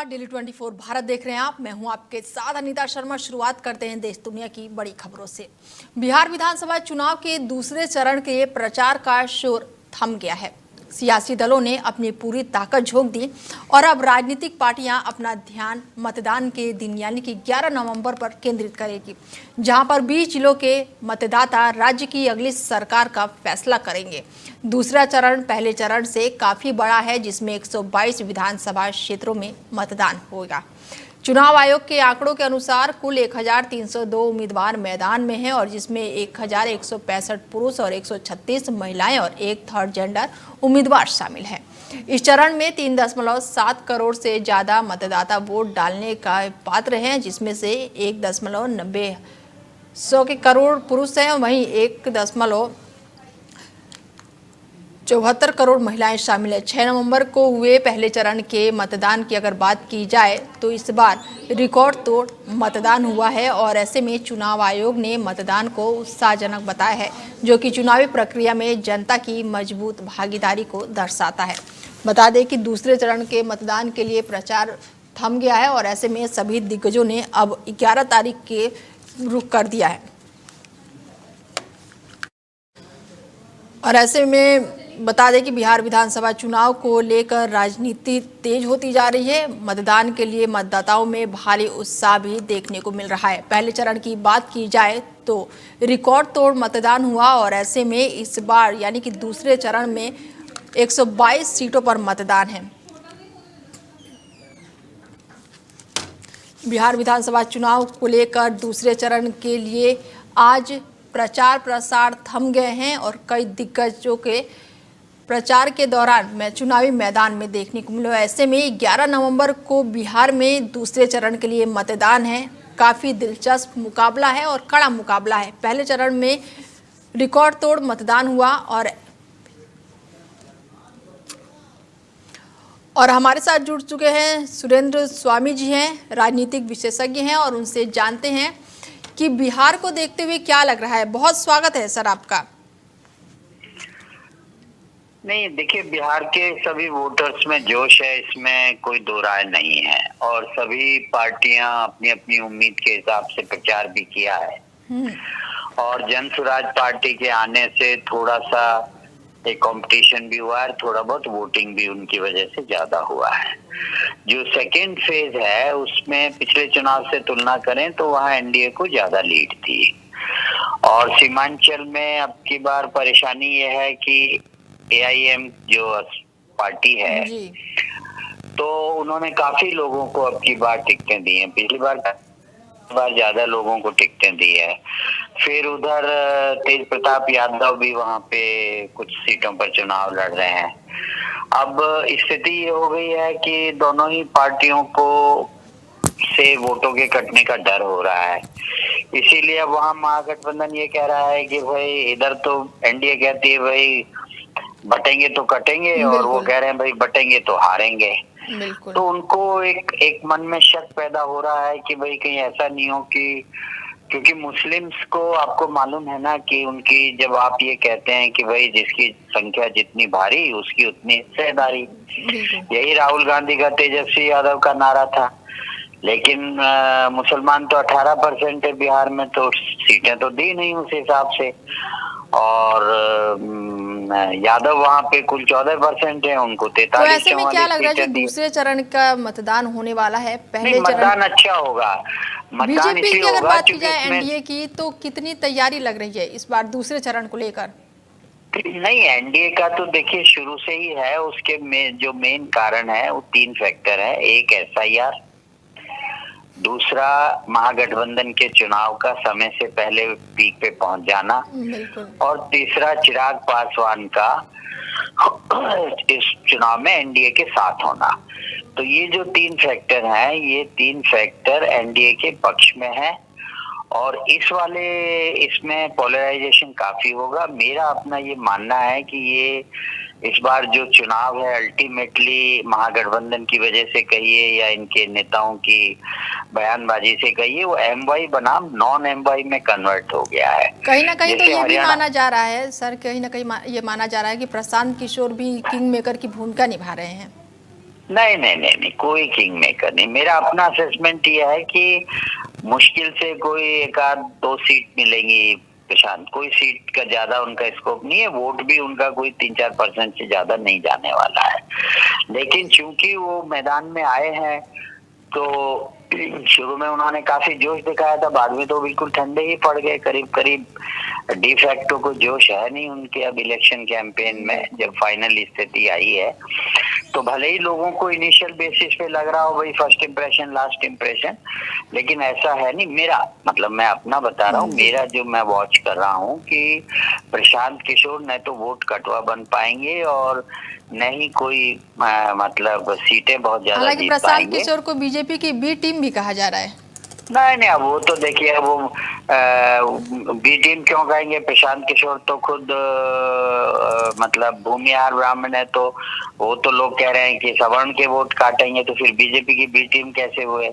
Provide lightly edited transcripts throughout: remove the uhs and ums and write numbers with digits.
नमस्कार, डेली 24 भारत देख रहे हैं आप। मैं हूं आपके साथ अनीता शर्मा। शुरुआत करते हैं देश दुनिया की बड़ी खबरों से। बिहार विधानसभा चुनाव के दूसरे चरण के प्रचार का शोर थम गया है। सियासी दलों ने अपनी पूरी ताकत झोंक दी और अब राजनीतिक पार्टियां अपना ध्यान मतदान के दिन यानी कि 11 नवंबर पर केंद्रित करेगी, जहां पर 20 जिलों के मतदाता राज्य की अगली सरकार का फैसला करेंगे। दूसरा चरण पहले चरण से काफी बड़ा है, जिसमें 122 विधानसभा क्षेत्रों में मतदान होगा। चुनाव आयोग के आंकड़ों के अनुसार कुल 1302 उम्मीदवार मैदान में हैं और जिसमें 1165 पुरुष और 136 महिलाएं और एक थर्ड जेंडर उम्मीदवार शामिल हैं। इस चरण में 3.7 करोड़ से ज्यादा मतदाता वोट डालने का पात्र हैं, जिसमें से 1.90 करोड़ पुरुष हैं, वहीं 1.74 करोड़ महिलाएं शामिल है। 6 नवंबर को हुए पहले चरण के मतदान की अगर बात की जाए तो इस बार रिकॉर्ड तोड़ मतदान हुआ है और ऐसे में चुनाव आयोग ने मतदान को उत्साहजनक बताया है, जो कि चुनावी प्रक्रिया में जनता की मजबूत भागीदारी को दर्शाता है। बता दें कि दूसरे चरण के मतदान के लिए प्रचार थम गया है और ऐसे में सभी दिग्गजों ने अब 11 तारीख के रुख कर दिया है और ऐसे में बता दें कि बिहार विधानसभा चुनाव को लेकर राजनीति तेज होती जा रही है। मतदान के लिए मतदाताओं में भारी उत्साह भी देखने को मिल रहा है। पहले चरण की बात की जाए तो रिकॉर्ड तोड़ मतदान हुआ और ऐसे में इस बार यानी कि दूसरे चरण में 122 सीटों पर मतदान है। बिहार विधानसभा चुनाव को लेकर दूसरे चरण के लिए आज प्रचार प्रसार थम गए हैं और कई दिग्गजों के प्रचार के दौरान चुनावी मैदान में देखने को मिला। ऐसे में 11 नवंबर को बिहार में दूसरे चरण के लिए मतदान है। काफ़ी दिलचस्प मुकाबला है और कड़ा मुकाबला है। पहले चरण में रिकॉर्ड तोड़ मतदान हुआ और हमारे साथ जुड़ चुके हैं सुरेंद्र स्वामी जी हैं, राजनीतिक विशेषज्ञ हैं और उनसे जानते हैं कि बिहार को देखते हुए क्या लग रहा है। बहुत स्वागत है सर आपका। नहीं, देखिए, बिहार के सभी वोटर्स में जोश है, इसमें कोई दो राय नहीं है और सभी पार्टियां अपनी अपनी उम्मीद के हिसाब से प्रचार भी किया है और जन स्वराज पार्टी के आने से थोड़ा सा एक कंपटीशन भी हुआ है, थोड़ा बहुत वोटिंग भी उनकी वजह से ज्यादा हुआ है। जो सेकेंड फेज है उसमें पिछले चुनाव से तुलना करें तो वहाँ एनडीए को ज्यादा लीड थी और सीमांचल में अब की बार परेशानी यह है कि एआईएम जो पार्टी है तो उन्होंने काफी लोगों को अब की बार टिकटें दी हैं। पिछली बार ज्यादा लोगों को टिकटें दी है। फिर उधर तेज प्रताप यादव भी वहां पे कुछ सीटों पर चुनाव लड़ रहे हैं। अब स्थिति ये हो गई है कि दोनों ही पार्टियों को से वोटों के कटने का डर हो रहा है, इसीलिए अब वहां महागठबंधन ये कह रहा है कि भाई इधर तो एनडीए कहती है भाई बटेंगे तो कटेंगे और वो कह रहे हैं भाई बटेंगे तो हारेंगे। तो उनको एक मन में शक पैदा हो रहा है कि भाई कहीं ऐसा नहीं हो कि, क्योंकि मुस्लिम्स को आपको मालूम है ना कि उनकी जब आप ये कहते हैं कि भाई जिसकी संख्या जितनी भारी उसकी उतनी हिस्सेदारी, यही राहुल गांधी का तेजस्वी यादव का नारा था। लेकिन मुसलमान तो 18% है बिहार में, तो सीटें तो दी नहीं उस हिसाब से और यादव वहाँ पे कुल 14% है, उनको 43। तो ऐसे में क्या लग रहा है जो दूसरे चरण का मतदान होने वाला है? पहले मतदान अच्छा होगा। मतदान बीजेपी की अगर बात की जाए एनडीए की तो कितनी तैयारी लग रही है इस बार दूसरे चरण को लेकर? नहीं, एनडीए का तो देखिए शुरू से ही है। उसके जो मेन कारण है वो 3 फैक्टर है। एक एसआईआर, दूसरा महागठबंधन के चुनाव का समय से पहले पीक पे पहुंच जाना और तीसरा चिराग पासवान का इस चुनाव में एनडीए के साथ होना। तो ये जो 3 फैक्टर हैं, ये 3 फैक्टर एनडीए के पक्ष में है और इसमें पोलराइजेशन काफी होगा। मेरा अपना ये मानना है कि ये इस बार जो चुनाव है अल्टीमेटली महागठबंधन की वजह से कहिए या इनके नेताओं की बयानबाजी से कहिए, वो एमवाई बनाम नॉन एमवाई में कन्वर्ट हो गया है। कहीं ना कहीं तो ये भी माना जा रहा है सर, कहीं ना कहीं ये माना जा रहा है कि प्रशांत किशोर भी किंग मेकर की भूमिका निभा रहे हैं। नहीं नहीं नहीं नहीं, कोई किंग मेकर नहीं। मेरा अपना असेसमेंट ये है कि मुश्किल से कोई एक आध 2 सीट मिलेंगी प्रशांत, कोई सीट का ज्यादा उनका स्कोप नहीं है। वोट भी उनका कोई 3-4% से ज्यादा नहीं जाने वाला है। लेकिन चूंकि वो मैदान में आए हैं तो शुरू में उन्होंने काफी जोश दिखाया था, बाद में तो बिल्कुल ठंडे ही पड़ गए। करीब करीब डिफैक्टो को जोश है नहीं उनके अब इलेक्शन कैंपेन में। जब फाइनल स्थिति आई है तो भले ही लोगों को इनिशियल बेसिस पे लग रहा हो भाई फर्स्ट इंप्रेशन लास्ट इंप्रेशन, लेकिन ऐसा है नहीं। मेरा मतलब मैं अपना बता रहा हूँ, मेरा जो मैं वॉच कर रहा हूँ कि प्रशांत किशोर न तो वोट कटवा बन पाएंगे और न ही कोई मतलब सीटें बहुत ज्यादा हालांकि जीत प्रशांत पाएंगे। किशोर को बीजेपी की बी टीम भी कहा जा रहा है। नहीं नहीं, अब वो तो देखिए, वो बी टीम क्यों कहेंगे? प्रशांत किशोर तो खुद मतलब भूमिहार ब्राह्मण है, तो वो तो लोग कह रहे हैं कि सवर्ण के वोट काटेंगे, तो फिर बीजेपी की बी टीम कैसे हुए?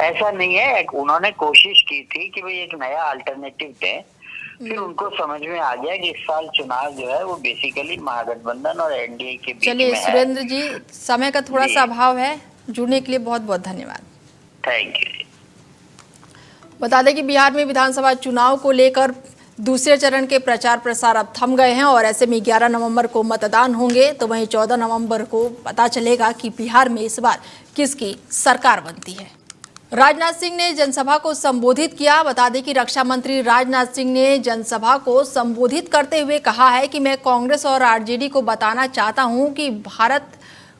ऐसा नहीं है। उन्होंने कोशिश की थी कि भाई एक नया अल्टरनेटिव दें, फिर उनको समझ में आ गया कि इस साल चुनाव जो है वो बेसिकली महागठबंधन और एनडीए के बीच चलिए में है। सुरेंद्र जी, समय का थोड़ा सा अभाव है, जुड़ने के लिए बहुत बहुत धन्यवाद। Thank you. बता दें कि बिहार में विधानसभा चुनाव को लेकर दूसरे चरण के प्रचार प्रसार अब थम गए हैं और ऐसे में 11 नवंबर को मतदान होंगे, तो वहीं 14 नवंबर को पता चलेगा कि बिहार में इस बार किसकी सरकार बनती है। राजनाथ सिंह ने जनसभा को संबोधित किया। बता दें कि रक्षा मंत्री राजनाथ सिंह ने जनसभा को संबोधित करते हुए कहा है कि मैं कांग्रेस और आरजेडी को बताना चाहता हूं कि भारत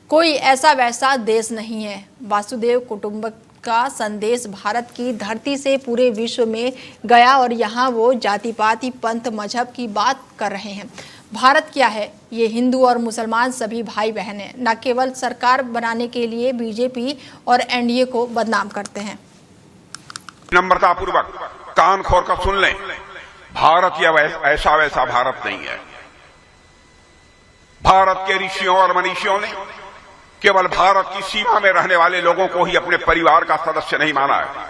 कोई ऐसा वैसा देश नहीं है। वासुदेव कुटुंबक का संदेश भारत की धरती से पूरे विश्व में गया और यहाँ वो जाति पाति पंथ मजहब की बात कर रहे हैं। भारत क्या है? ये हिंदू और मुसलमान सभी भाई बहन हैं। न केवल सरकार बनाने के लिए बीजेपी और एनडीए को बदनाम करते हैं। नम्रता पूर्वक कान खोल कर सुन लें, भारत या ऐसा वैसा भारत नहीं है। भारत के ऋषियों और मनीषियों ने केवल भारत की सीमा में रहने वाले लोगों को ही अपने परिवार का सदस्य नहीं माना है,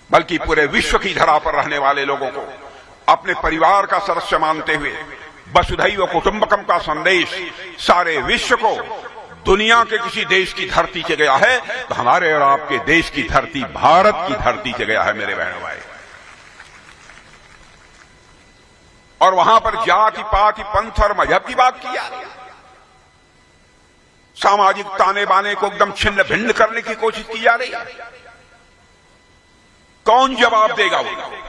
बल्कि पूरे विश्व की धरा पर रहने वाले लोगों को अपने परिवार का सदस्य मानते हुए वसुधैव कुटुंबकम का संदेश सारे विश्व को दुनिया के किसी देश की धरती से गया है तो हमारे और आपके देश की धरती भारत की धरती से गया है मेरे बहनों भाई। और वहां पर जाति पाति पंथ और मजहब की बात की जा रही है। सामाजिक ताने बाने को एकदम छिन्न भिन्न करने की कोशिश की जा रही है। कौन जवाब देगा? वो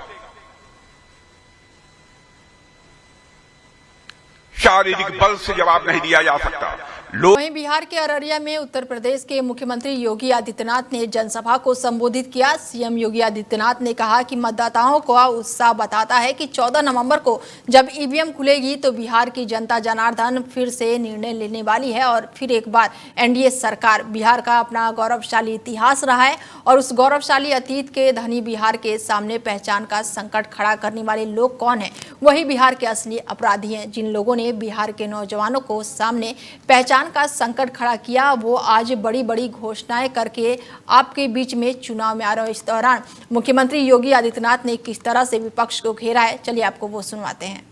शारीरिक बल से जवाब नहीं दिया जा सकता। वहीं बिहार के अररिया में उत्तर प्रदेश के मुख्यमंत्री योगी आदित्यनाथ ने जनसभा को संबोधित किया। सीएम योगी आदित्यनाथ ने कहा कि मतदाताओं का उत्साह बताता है कि 14 नवंबर को जब ईवीएम खुलेगी तो बिहार की जनता जनार्दन फिर से निर्णय लेने वाली है और फिर एक बार एनडीए सरकार। बिहार का अपना गौरवशाली इतिहास रहा है और उस गौरवशाली अतीत के धनी बिहार के सामने पहचान का संकट खड़ा करने वाले लोग कौन हैं? वही बिहार के असली अपराधी हैं। जिन लोगों ने बिहार के नौजवानों को सामने पहचान का संकट खड़ा किया, वो आज बड़ी बड़ी घोषणाएं करके आपके बीच में चुनाव में आ रहे हैं। इस दौरान मुख्यमंत्री योगी आदित्यनाथ ने किस तरह से विपक्ष को घेरा है, चलिए आपको वो सुनवाते हैं।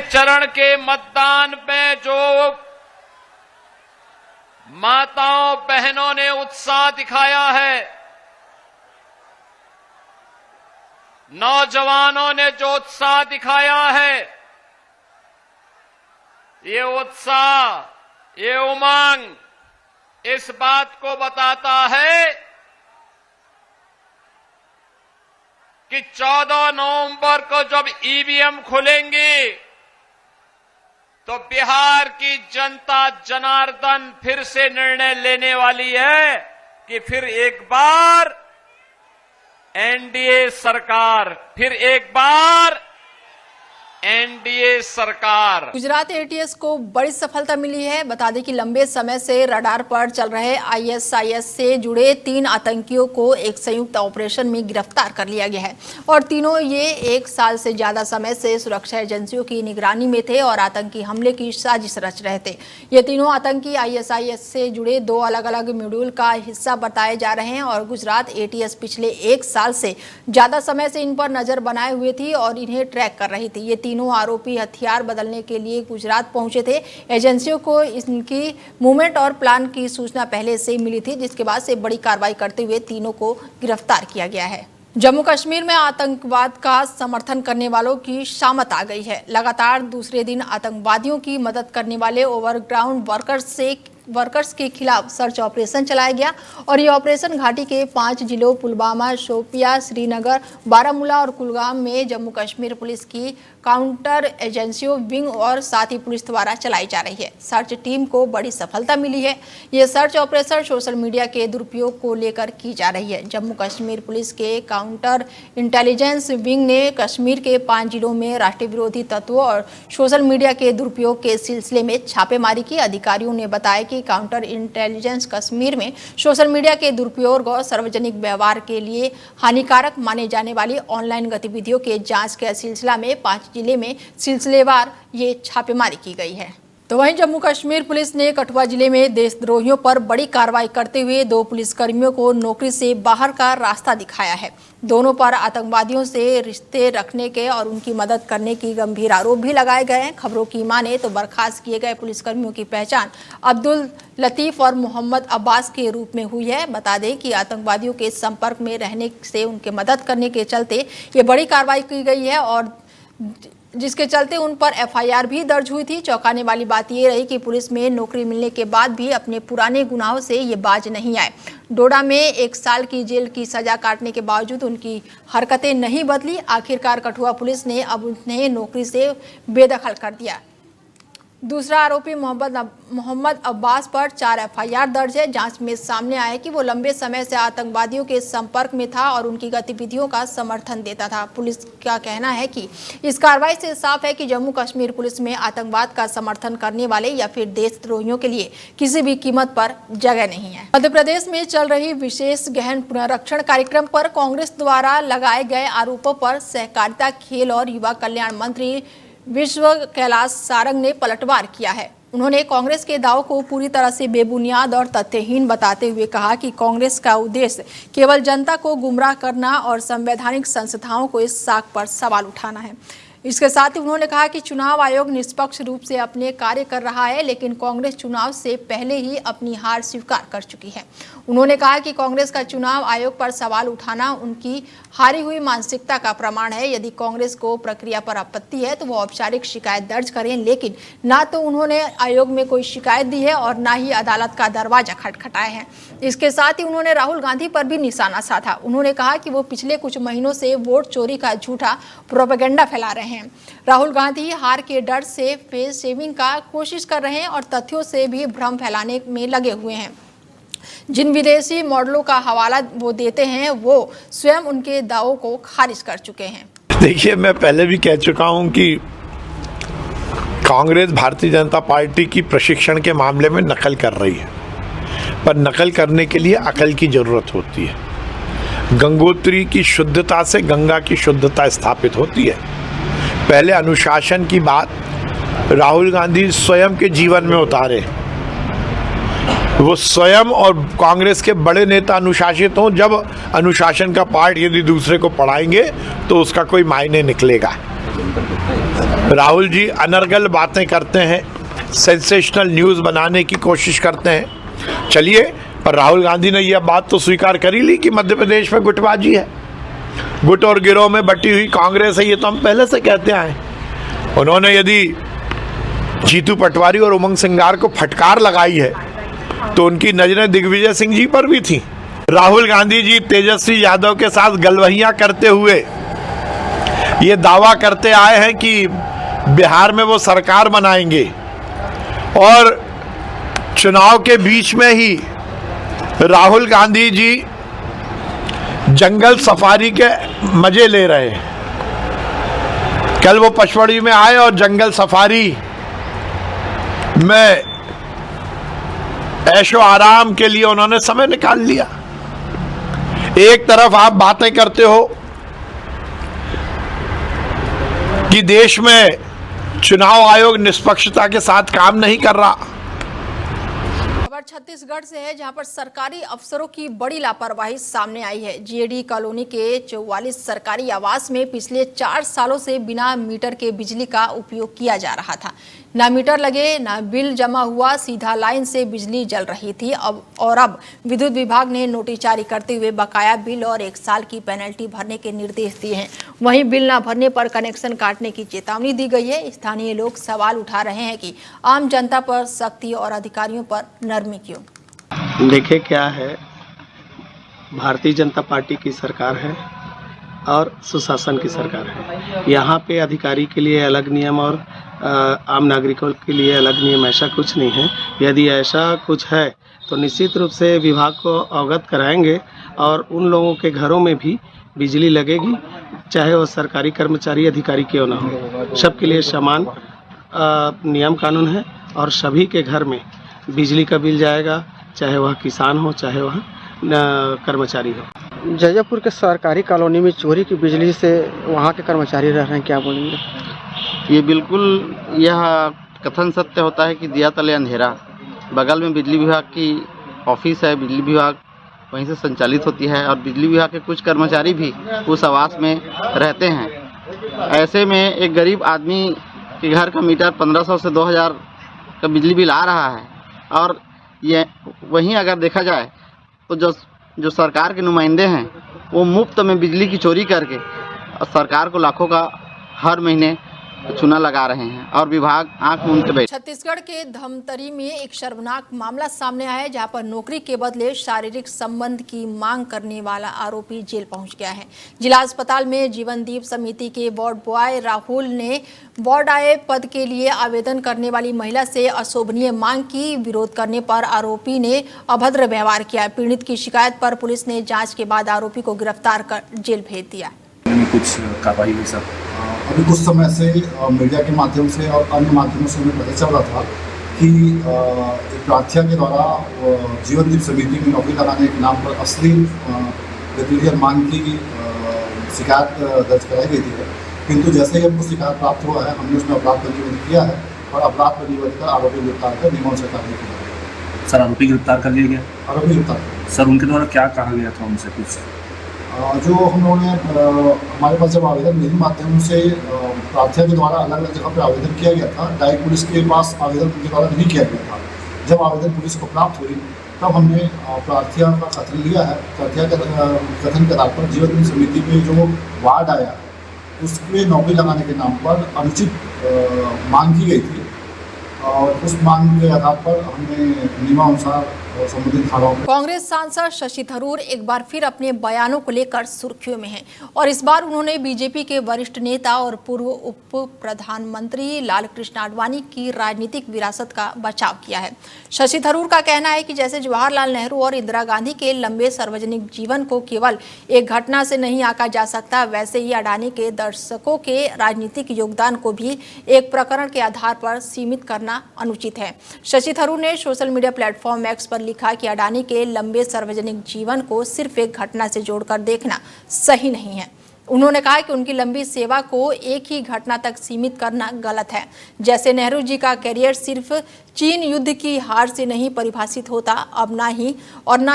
चरण के मतदान पे जो माताओं बहनों ने उत्साह दिखाया है, नौजवानों ने जो उत्साह दिखाया है, ये उत्साह, ये उमंग इस बात को बताता है कि 14 नवंबर को जब ईवीएम खुलेंगी तो बिहार की जनता जनार्दन फिर से निर्णय लेने वाली है कि फिर एक बार एनडीए सरकार, फिर एक बार एनडीए सरकार। गुजरात एटीएस को बड़ी सफलता मिली है। बता दें कि लंबे समय से रडार पर चल रहे आईएसआईएस से जुड़े 3 आतंकियों को एक संयुक्त ऑपरेशन में गिरफ्तार कर लिया गया है और तीनों ये 1 साल से ज्यादा समय से सुरक्षा एजेंसियों की निगरानी में थे और आतंकी हमले की साजिश रच रहे थे। ये तीनों आतंकी आईएसआईएस से जुड़े 2 अलग अलग मॉड्यूल का हिस्सा बताए जा रहे हैं और गुजरात एटीएस पिछले 1 साल से ज्यादा समय से इन पर नजर बनाए हुए थी और इन्हें ट्रैक कर रही थी। ये तीनों तीनों आरोपी हथियार बदलने के लिए गुजरात पहुंचे थे। एजेंसियों को इनकी मूवमेंट और प्लान की सूचना पहले से मिली थी, जिसके बाद से बड़ी कार्रवाई करते हुए तीनों को गिरफ्तार किया गया है। जम्मू कश्मीर में आतंकवाद का समर्थन करने वालों की शामत आ गई है। लगातार दूसरे दिन आतंकवादियों की मदद करने वाले ओवरग्राउंड वर्कर्स के खिलाफ सर्च ऑपरेशन चलाया गया और ये ऑपरेशन घाटी के 5 जिलों पुलवामा, शोपियां, श्रीनगर, बारामूला और कुलगाम में जम्मू कश्मीर पुलिस की काउंटर एजेंसियों विंग और साथ ही पुलिस द्वारा चलाई जा रही है। सर्च टीम को बड़ी सफलता मिली है। ये सर्च ऑपरेशन सोशल मीडिया के दुरुपयोग को लेकर की जा रही है। जम्मू कश्मीर पुलिस के काउंटर इंटेलिजेंस विंग ने कश्मीर के 5 जिलों में राष्ट्रीय विरोधी तत्वों और सोशल मीडिया के दुरुपयोग के सिलसिले में छापेमारी की। अधिकारियों ने बताया कि काउंटर इंटेलिजेंस कश्मीर में सोशल मीडिया के दुरुपयोग और सार्वजनिक व्यवहार के लिए हानिकारक माने जाने वाली ऑनलाइन गतिविधियों के जांच के सिलसिला में 5 जिले में सिलसिलेवार ये छापेमारी की गई है। तो वहीं जम्मू कश्मीर पुलिस ने कठुआ जिले में देशद्रोहियों पर बड़ी कार्रवाई करते हुए 2 पुलिसकर्मियों को नौकरी से बाहर का रास्ता दिखाया है। दोनों पर आतंकवादियों से रिश्ते रखने के और उनकी मदद करने की गंभीर आरोप भी लगाए गए हैं। खबरों की माने तो बर्खास्त किए गए पुलिसकर्मियों की पहचान अब्दुल लतीफ और मोहम्मद अब्बास के रूप में हुई है। बता दें कि आतंकवादियों के संपर्क में रहने से उनके मदद करने के चलते ये बड़ी कार्रवाई की गई है और जिसके चलते उन पर एफआईआर भी दर्ज हुई थी। चौंकाने वाली बात ये रही कि पुलिस में नौकरी मिलने के बाद भी अपने पुराने गुनाहों से ये बाज नहीं आए। डोडा में 1 साल की जेल की सजा काटने के बावजूद उनकी हरकतें नहीं बदली। आखिरकार कठुआ पुलिस ने अब उन्हें नौकरी से बेदखल कर दिया। दूसरा आरोपी मोहम्मद अब्बास पर 4 एफआईआर दर्ज है। जांच में सामने आया कि वो लंबे समय से आतंकवादियों के संपर्क में था और उनकी गतिविधियों का समर्थन देता था। पुलिस का कहना है कि इस कार्रवाई से साफ है कि जम्मू कश्मीर पुलिस में आतंकवाद का समर्थन करने वाले या फिर देशद्रोहियों के लिए किसी भी कीमत पर जगह नहीं है। मध्य प्रदेश में चल रही विशेष गहन पुनरीक्षण कार्यक्रम पर कांग्रेस द्वारा लगाए गए आरोपों पर सहकारिता, खेल और युवा कल्याण मंत्री विश्व कैलाश सारंग ने पलटवार किया है। उन्होंने कांग्रेस के दावों को पूरी तरह से बेबुनियाद और तथ्यहीन बताते हुए कहा कि कांग्रेस का उद्देश्य केवल जनता को गुमराह करना और संवैधानिक संस्थाओं को इस साख पर सवाल उठाना है। इसके साथ ही उन्होंने कहा कि चुनाव आयोग निष्पक्ष रूप से अपने कार्य कर रहा है, लेकिन कांग्रेस चुनाव से पहले ही अपनी हार स्वीकार कर चुकी है। उन्होंने कहा कि कांग्रेस का चुनाव आयोग पर सवाल उठाना उनकी हारी हुई मानसिकता का प्रमाण है। यदि कांग्रेस को प्रक्रिया पर आपत्ति है तो वो औपचारिक शिकायत दर्ज करें, लेकिन ना तो उन्होंने आयोग में कोई शिकायत दी है और ना ही अदालत का दरवाजा खटखटाया है। इसके साथ ही उन्होंने राहुल गांधी पर भी निशाना साधा। उन्होंने कहा कि वो पिछले कुछ महीनों से वोट चोरी का झूठा प्रोपेगेंडा फैला रहे हैं। राहुल गांधी हार के डर से फेस सेविंग का कोशिश कर रहे हैं और तथ्यों से भी भ्रम फैलाने में लगे हुए हैं। जिन विदेशी मॉडलों का हवाला वो देते हैं वो स्वयं उनके दावों को खारिज कर चुके हैं। देखिए, मैं पहले भी कह चुका हूं कि कांग्रेस भारतीय जनता पार्टी की प्रशिक्षण के मामले में नकल कर रही है, पर नकल करने के लिए अकल की जरूरत होती है। गंगोत्री की शुद्धता से गंगा की शुद्धता स्थापित होती है। पहले अनुशासन की बात राहुल गांधी स्वयं के जीवन में उतारे। वो स्वयं और कांग्रेस के बड़े नेता अनुशासित हों। जब अनुशासन का पाठ यदि दूसरे को पढ़ाएंगे तो उसका कोई मायने निकलेगा। राहुल जी अनर्गल बातें करते हैं, सेंसेशनल न्यूज़ बनाने की कोशिश करते हैं। चलिए, पर राहुल गांधी ने यह बात तो स्वीकार कर ही ली कि मध्य प्रदेश में गुटबाजी है, गुट और गिरोह में बटी हुई कांग्रेस है। ये तो हम पहले से कहते आए। उन्होंने यदि जीतू पटवारी और उमंग सिंगार को फटकार लगाई है तो उनकी नजरें दिग्विजय सिंह जी पर भी थी। राहुल गांधी जी तेजस्वी यादव के साथ गलवहियां करते हुए ये दावा करते आए हैं कि बिहार में वो सरकार बनाएंगे और चुनाव के बीच में ही राहुल गांधी जी जंगल सफारी के मजे ले रहे हैं। कल वो पचमढ़ी में आए और जंगल सफारी में ऐशो आराम के लिए उन्होंने समय निकाल लिया। एक तरफ आप बातें करते हो कि देश में चुनाव आयोग निष्पक्षता के साथ काम नहीं कर रहा। खबर छत्तीसगढ़ से है, जहां पर सरकारी अफसरों की बड़ी लापरवाही सामने आई है। जीएडी कॉलोनी के 44 सरकारी आवास में पिछले 4 सालों से बिना मीटर के बिजली का उपयोग किया जा रहा था। ना मीटर लगे, ना बिल जमा हुआ, सीधा लाइन से बिजली जल रही थी। अब विद्युत विभाग ने नोटिस जारी करते हुए बकाया बिल और 1 साल की पेनल्टी भरने के निर्देश दिए हैं। वहीं बिल न भरने पर कनेक्शन काटने की चेतावनी दी गई है। स्थानीय लोग सवाल उठा रहे हैं कि आम जनता पर सख्ती और अधिकारियों पर नरमी क्यों। देखिए क्या है, भारतीय जनता पार्टी की सरकार है और सुशासन की सरकार है। यहाँ पे अधिकारी के लिए अलग नियम और आम नागरिकों के लिए अलग नियम, ऐसा कुछ नहीं है। यदि ऐसा कुछ है तो निश्चित रूप से विभाग को अवगत कराएंगे और उन लोगों के घरों में भी बिजली लगेगी, चाहे वो सरकारी कर्मचारी अधिकारी क्यों ना हो। सबके लिए समान नियम कानून है और सभी के घर में बिजली का बिल जाएगा, चाहे वह किसान हो चाहे वह कर्मचारी हो। जैजपुर के सरकारी कॉलोनी में चोरी की बिजली से वहाँ के कर्मचारी रह रहे हैं, क्या बोलेंगे? ये बिल्कुल यह कथन सत्य होता है कि दिया तले अंधेरा। बगल में बिजली विभाग की ऑफिस है, बिजली विभाग वहीं से संचालित होती है और बिजली विभाग के कुछ कर्मचारी भी उस आवास में रहते हैं। ऐसे में एक गरीब आदमी के घर का मीटर 1500 से 2000 का बिजली बिल आ रहा है और ये वहीं अगर देखा जाए तो जो सरकार के नुमाइंदे हैं वो मुफ्त में बिजली की चोरी करके सरकार को लाखों का हर महीने चूना लगा रहे हैं और विभाग आंख मूंद के बैठे। छत्तीसगढ़ के धमतरी में एक शर्मनाक मामला सामने आया है, जहां पर नौकरी के बदले शारीरिक संबंध की मांग करने वाला आरोपी जेल पहुंच गया है। जिला अस्पताल में जीवनदीप समिति के वार्ड बॉय राहुल ने वार्ड आए पद के लिए आवेदन करने वाली महिला से अशोभनीय मांग की। विरोध करने पर आरोपी ने अभद्र व्यवहार किया। पीड़ित की शिकायत पर पुलिस ने जाँच के बाद आरोपी को गिरफ्तार कर जेल भेज दिया। कुछ कार्रवाई हुई सर? अभी कुछ समय से मीडिया के माध्यम से और अन्य माध्यमों से हमें पता चल रहा था कि एक प्रार्थी के द्वारा जीवनदीप समिति में नौकरी लगाने के नाम पर अश्लील गतिविधियां मांग की शिकायत दर्ज कराई गई थी। किंतु जैसे ही हमको शिकायत प्राप्त हुआ है, हमने उसमें अपराध पंजीबद्ध किया है और अपराध पंजीबद्ध कर आरोपी गिरफ्तार कर नियमानुसार कार्रवाई की। सर आरोपी गिरफ्तार कर लिया गया? आरोपी गिरफ्तार। सर उनके द्वारा क्या कहा गया था उनसे कुछ? जो हम लोगों ने हमारे पास जब आवेदन मेरे माध्यम से प्रार्थियों के द्वारा अलग अलग जगह पर आवेदन किया गया था, डायरेक्ट पुलिस के पास आवेदन उनके द्वारा नहीं किया गया था। जब आवेदन पुलिस को प्राप्त हुई तब हमने प्रार्थियों का कथन लिया है। प्रार्थियों के कथन के आधार पर जीवनदीप समिति में जो वार्ड आया उसमें नौकरी लगाने के नाम पर अनुचित मांग की गई थी और उस मांग के आधार पर हमने नियमानुसार संबंधित थानाओं में। कांग्रेस सांसद शशि थरूर एक बार फिर अपने बयानों को लेकर सुर्खियों में हैं और इस बार उन्होंने बीजेपी के वरिष्ठ नेता और पूर्व उप प्रधानमंत्री लालकृष्ण आडवाणी की राजनीतिक विरासत का बचाव किया है। शशि थरूर का कहना है कि जैसे जवाहरलाल नेहरू और इंदिरा गांधी के लंबे सार्वजनिक जीवन को केवल एक घटना से नहीं आंका जा सकता, वैसे ही अडानी के दर्शकों के राजनीतिक योगदान को भी एक प्रकरण के आधार पर सीमित करना अनुचित है। शशि थरूर ने सोशल मीडिया प्लेटफॉर्म एक्स पर लिखा कि अडानी के लंबे सार्वजनिक जीवन को सिर्फ एक घटना से जोड़कर देखना सही नहीं है। उन्होंने कहा कि उनकी लंबी सेवा को एक ही घटना तक सीमित करना गलत है। जैसे नेहरू जी का करियर सिर्फ चीन युद्ध की हार से नहीं परिभाषित होता, अब ना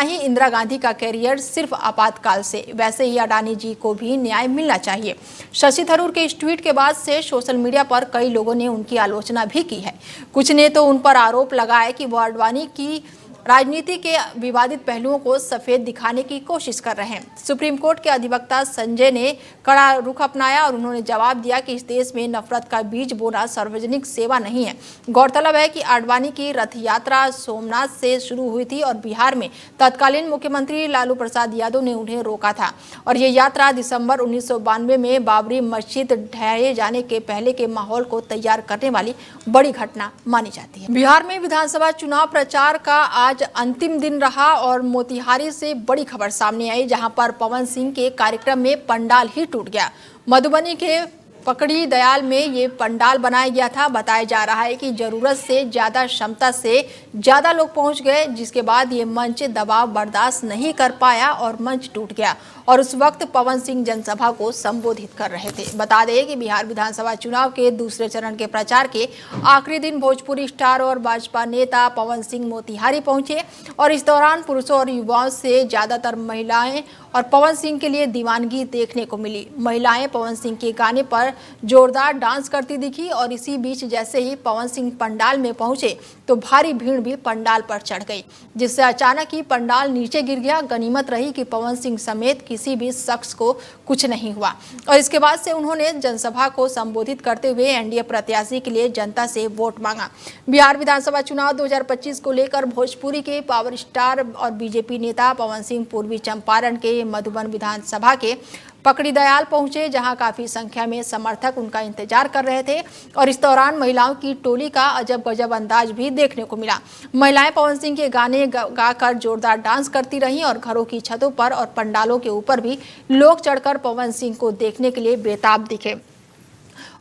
ही इंदिरा गांधी का करियर सिर्फ आपातकाल से, वैसे ही अडानी जी को भी न्याय मिलना चाहिए। शशि थरूर के इस ट्वीट के बाद से सोशल मीडिया पर कई लोगों ने उनकी आलोचना भी की है। कुछ ने तो उन पर आरोप लगाया कि वो आडवाणी की राजनीति के विवादित पहलुओं को सफेद दिखाने की कोशिश कर रहे हैं। सुप्रीम कोर्ट के अधिवक्ता संजय ने कड़ा रुख अपनाया और उन्होंने जवाब दिया कि इस देश में नफरत का बीज बोना सार्वजनिक सेवा नहीं है। गौरतलब है कि आडवाणी की रथ यात्रा सोमनाथ से शुरू हुई थी और बिहार में तत्कालीन मुख्यमंत्री लालू प्रसाद यादव ने उन्हें रोका था और ये यात्रा दिसंबर 1992 में बाबरी मस्जिद ढहाए जाने के पहले के माहौल को तैयार करने वाली बड़ी घटना मानी जाती है। बिहार में विधानसभा चुनाव प्रचार का आज अंतिम दिन रहा और मोतिहारी से बड़ी खबर सामने आई, जहां पर पवन सिंह के कार्यक्रम में पंडाल ही टूट गया। मधुबनी के पकड़ी दयाल में ये पंडाल बनाया गया था। बताया जा रहा है कि जरूरत से ज्यादा क्षमता से ज्यादा लोग पहुंच गए, जिसके बाद ये मंच दबाव बर्दाश्त नहीं कर पाया और मंच टूट गया। और उस वक्त पवन सिंह जनसभा को संबोधित कर रहे थे। बता दें कि बिहार विधानसभा चुनाव के दूसरे चरण के प्रचार के आखिरी दिन भोजपुरी स्टार और भाजपा नेता पवन सिंह मोतिहारी पहुंचे और इस दौरान पुरुषों और युवाओं से ज्यादातर महिलाएं और पवन सिंह के लिए दीवानगी देखने को मिली। महिलाएं पवन सिंह के गाने पर जोरदार डांस करती दिखी और इसी बीच जैसे ही पवन सिंह पंडाल में पहुंचे तो भारी भीड़ भी पंडाल पर चढ़ गई, जिससे अचानक ही पंडाल नीचे गिर गया। गनीमत रही कि पवन सिंह समेत किसी भी शख्स को कुछ नहीं हुआ। और इसके बाद से उन्होंने जनसभा को संबोधित करते हुए एनडीए प्रत्याशी के लिए जनता से वोट मांगा। बिहार विधानसभा चुनाव 2025 को लेकर भोजपुरी के पावर स्टार और बीजेपी नेता पवन सिंह पूर्वी चंपारण के मधुबन विधानसभा के पकड़ी दयाल पहुंचे, जहां काफी संख्या में समर्थक उनका इंतजार कर रहे थे। और इस दौरान महिलाओं की टोली का अजब गजब अंदाज भी देखने को मिला। महिलाएं पवन सिंह के गाने गाकर जोरदार डांस करती रहीं और घरों की छतों पर और पंडालों के ऊपर भी लोग चढ़कर पवन सिंह को देखने के लिए बेताब दिखे।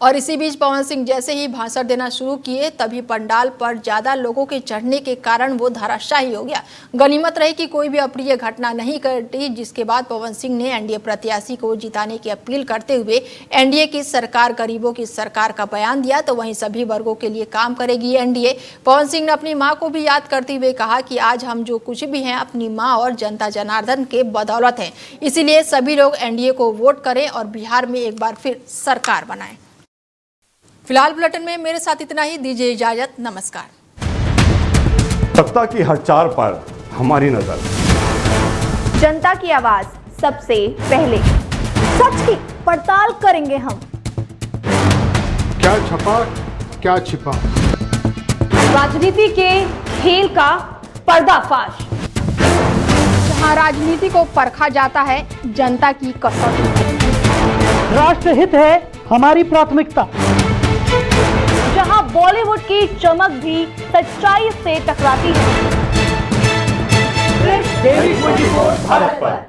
और इसी बीच पवन सिंह जैसे ही भाषण देना शुरू किए तभी पंडाल पर ज्यादा लोगों के चढ़ने के कारण वो धराशायी हो गया। गनीमत रही कि कोई भी अप्रिय घटना नहीं घटी, जिसके बाद पवन सिंह ने एनडीए प्रत्याशी को जिताने की अपील करते हुए एनडीए की सरकार गरीबों की सरकार का बयान दिया। तो वहीं सभी वर्गों के लिए काम करेगी एनडीए। पवन सिंह ने अपनी मां को भी याद करते हुए कहा कि आज हम जो कुछ भी हैं अपनी मां और जनता जनार्दन के बदौलत है, इसीलिए सभी लोग एनडीए को वोट करें और बिहार में एक बार फिर सरकार बनाएं। फिलहाल बुलेटिन में मेरे साथ इतना ही। दीजिए इजाजत, नमस्कार। सत्ता की हर चाल पर हमारी नजर, जनता की आवाज सबसे पहले, सच की पड़ताल करेंगे हम। क्या छपा क्या छिपा, राजनीति के खेल का पर्दाफाश, जहां राजनीति को परखा जाता है जनता की कसौटी। राष्ट्रहित है हमारी प्राथमिकता, जहां बॉलीवुड की चमक भी सच्चाई से टकराती है। भारत पर।